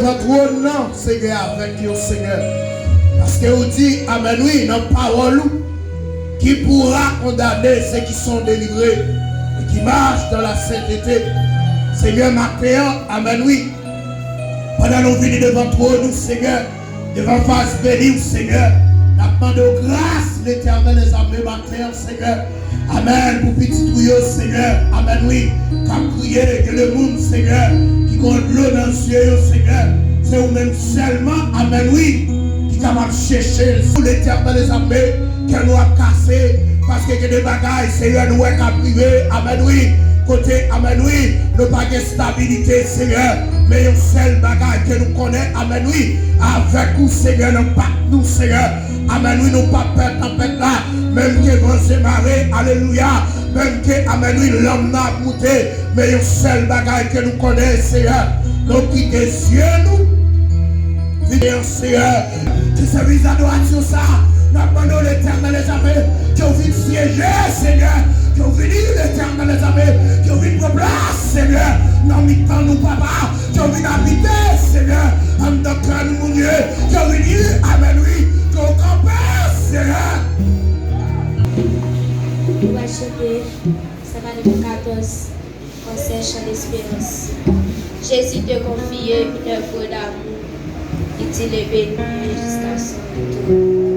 devant toi, non, Seigneur, avec vous, Seigneur. Parce que vous dites, amen, oui, dans la parole, qui pourra condamner ceux qui sont délivrés et qui marchent dans la sainteté. Seigneur, matin, amen, oui. Pendant nous venir devant toi, nous, Seigneur, devant face bénie, Seigneur, nous demandons grâce, l'Éternel des armées, matin, Seigneur. Amen, pour petit tuyau, Seigneur. Amen, oui. Comme crier que le monde, Seigneur, qui compte l'eau dans le ciel, Seigneur, c'est vous-même seulement, amen, oui, qui capable de chercher sous l'Éternel des armées, qu'elle nous a cassé, parce que des bagailles, Seigneur, nous a privé, amen, oui. Côté, amen, oui, nous pas de stabilité, Seigneur, mais un seul bagage que nous connaissons, amen, oui, avec vous, Seigneur, nous pas nous, Seigneur, amen, oui, nous pas peur tempête là, même que vent se marrer, alléluia, même que, amen, oui, l'homme n'a goûté, mais un seul bagage que nous connaissons, Seigneur, nous quittons les yeux, nous, vivons, Seigneur, qui service d'adoration, ça, nous demandons l'Éternel des armées, qui ont vu siéger, Seigneur, qui ont vu l'Éternel des armées, qui ont vu prendre place, Seigneur, dans le temps, nous, papa, qui ont vu habiter, Seigneur, en tant que nous, mon Dieu, qui ont vu, amen, oui, qui ont campé, Seigneur. Nous allons chanter Saint-Marie 14, concert chant d'espérance. Jésus te confie une œuvre d'amour, il t'est béni jusqu'à son retour.